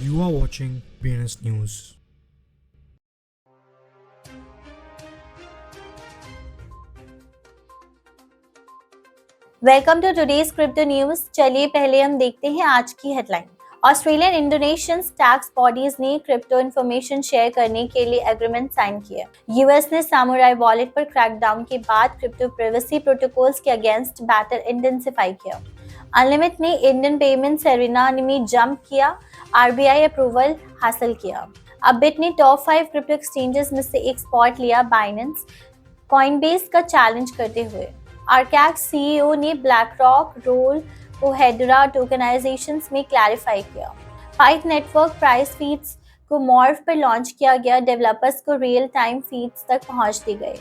You are watching BNS News. Welcome to today's crypto news. चलिए पहले हम देखते हैं आज की headline. Australian Indonesian tax bodies ने क्रिप्टो इन्फॉर्मेशन शेयर करने के लिए एग्रीमेंट साइन किया। यूएस ने सामुराई वॉलेट पर क्रैकडाउन के बाद क्रिप्टो प्राइवेसी प्रोटोकॉल्स के अगेंस्ट बैटल इंटेंसिफाई किया। अनलिमिट ने इंडियन पेमेंट सेरेना में जंप किया, आरबीआई अप्रूवल हासिल किया। अबिट ने टॉप 5 क्रिप्टो एक्सचेंजेस में से एक स्पॉट लिया, बाइनेंस कॉइनबेस का चैलेंज करते हुए। आर्कैक्स सीईओ ने ब्लैकरॉक रोल को हेडरा टोकनाइजेशंस में क्लैरिफाई किया। पाइप नेटवर्क प्राइस फीड्स को मॉर्फ पर लॉन्च किया गया, डेवलपर्स को रियल टाइम फीड्स तक पहुंच दी गई।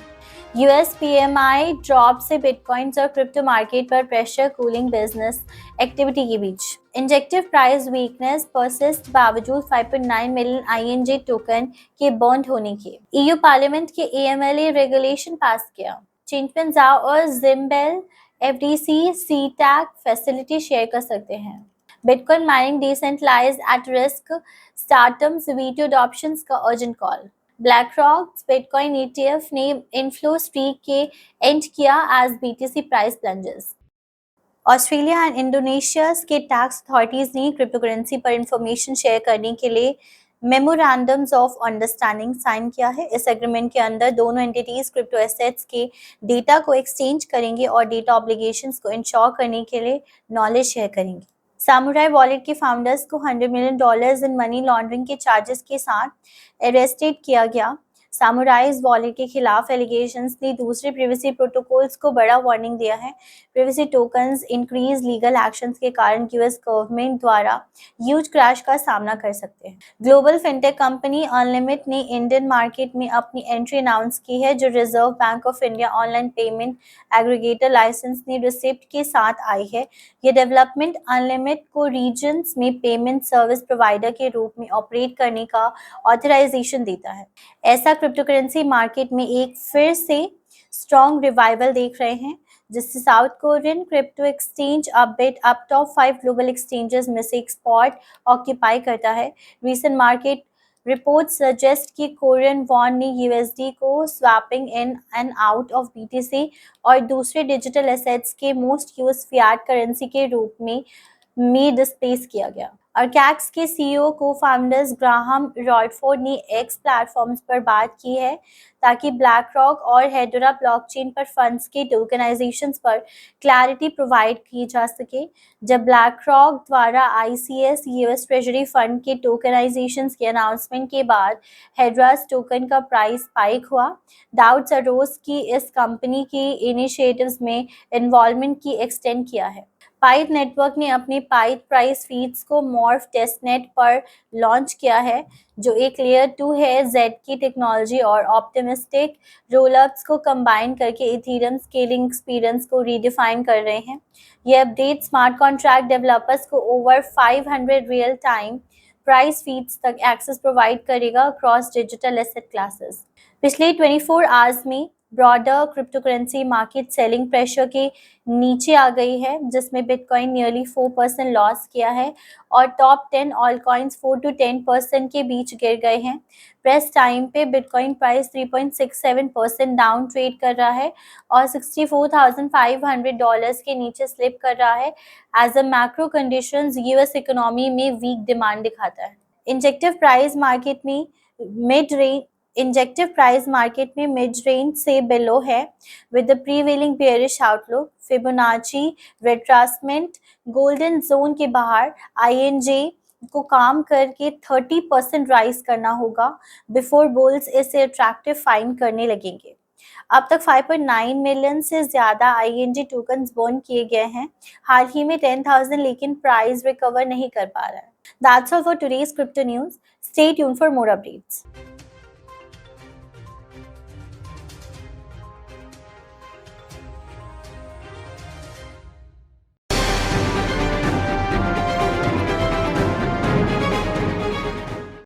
यूएस पीएमआई ड्रॉप से बिटकॉइंस और क्रिप्टो मार्केट पर प्रेशर, कूलिंग बिजनेस एक्टिविटी के बीच। इंजेक्टिव प्राइस वीकनेस परसिस्ट बावजूद 5.9 मिलियन आईएनजे टोकन के बॉन्ड होने के। ईयू पार्लियामेंट के एएमएलए रेगुलेशन पास किया। चिंगपेन झाओ और जिम्बेल एफडीसी सीटैक फैसिलिटी शेयर कर सकते हैं। Bitcoin mining decentralised at risk, startups veto adoptions का urgent call. BlackRock bitcoin ETF ने इनफ्लो स्ट्रीक के एंड किया as BTC price plunges. Australia and Indonesia के टैक्स अथॉरिटीज ने क्रिप्टोकरेंसी पर इंफॉर्मेशन शेयर करने के लिए मेमोरेंडम्स ऑफ अंडरस्टैंडिंग साइन किया है। इस एग्रीमेंट के अंदर दोनों एंटिटीज क्रिप्टो एसेट्स के डेटा को एक्सचेंज करेंगे और डेटा ऑब्लिगेशंस को इंश्योर करने के लिए नॉलेज शेयर करेंगे। सामुराई वॉलेट के फाउंडर्स को $100 मिलियन इन मनी लॉन्ड्रिंग के चार्जेस के साथ अरेस्टेड किया गया। सामुराइज वॉलेट के खिलाफ एलिगेशंस ने दूसरे प्राइवेसी प्रोटोकॉल्स को बड़ा वार्निंग दिया है। Privacy tokens increase legal actions के कारण यूएस गवर्नमेंट द्वारा ह्यूज क्रैश का सामना कर सकते हैं। ग्लोबल फिनटेक कंपनी अनलिमिट ने इंडियन मार्केट में अपनी एंट्री अनाउंस की है, जो Reserve Bank of India online payment aggregator licence ने रिसिप्ट के साथ आई है। यह डेवलपमेंट अनलिमिट को रीजन्स में पेमेंट सर्विस प्रोवाइडर के रूप में ऑपरेट करने का ऑथराइजेशन देता है। ऐसा क्रिप्टोकरेंसी मार्केट में एक फिर से स्ट्रॉन्ग रिवाइवल देख रहे हैं, जिससे south Korean crypto exchange a bit अब टॉप 5 ग्लोबल एक्सचेंजेस में से एक स्पॉट ऑक्यूपाई करता है। रीसेंट मार्केट रिपोर्ट सजेस्ट कि कोरियन वॉन ने यूएसडी को swapping in and out of BTC और दूसरे डिजिटल एसेट्स के मोस्ट यूज्ड फियाट करेंसी के रूप में डिस्प्लेस किया गया। आर्कैक्स के सीईओ को फाउंडर्स ग्राहम रॉडफोर्ड ने एक्स प्लेटफॉर्म्स पर बात की है ताकि ब्लैकरॉक और हेडरा ब्लॉकचेन पर फंड्स के टोकनाइजेशंस पर क्लैरिटी प्रोवाइड की जा सके। जब ब्लैकरॉक द्वारा आईसीएस यूएस ट्रेजरी फंड के टोकनाइजेशंस के अनाउंसमेंट के बाद हेड्रास टोकन का प्राइस स्पाइक हुआ। डाउट्स अरोज कि इस कंपनी की इनिशिएटिव्स में इन्वॉल्वमेंट की एक्सटेंड किया है। पाइप नेटवर्क ने अपने पाइप प्राइस फीड्स को मॉर्फ टेस्टनेट पर लॉन्च किया है, जो एक लेयर 2 है। जेड की टेक्नोलॉजी और ऑप्टिमिस्टिक रोलअप्स को कंबाइन करके इथेरियम स्केलिंग एक्सपीरियंस को रीडिफाइन कर रहे हैं। यह अपडेट स्मार्ट कॉन्ट्रैक्ट डेवलपर्स को over 500 real time price feeds तक एक्सेस प्रोवाइड करेगा अक्रॉस डिजिटल एसेट क्लासेस। पिछले 24 आवर्स में broader cryptocurrency market selling pressure के नीचे आ गई है, जिसमें बिटकॉइन नियरली 4% लॉस किया है और टॉप 10 ऑल कॉइन्स 4 to 10% के बीच गिर गए हैं। प्रेस टाइम पे बिटकॉइन प्राइस 3.67% डाउन ट्रेड कर रहा है और $64,500 के नीचे स्लिप कर रहा है as a macro conditions US economy में वीक डिमांड दिखाता है। इंजेक्टिव प्राइस मार्केट में मिड रेंज से बिलो है with the prevailing bearish outlook. Fibonacci retracement golden zone के बाहर आईएनजे को काम करके 30% राइज करना होगा बिफोर बुल्स इसे अट्रैक्टिव फाइंड करने लगेंगे। अब तक 5.9 मिलियन से ज्यादा आईएनजी टोकन्स बर्न किए गए हैं, हाल ही में 10,000, लेकिन प्राइस रिकवर नहीं कर पा रहा है। That's all for today's crypto news. Stay tuned for more updates.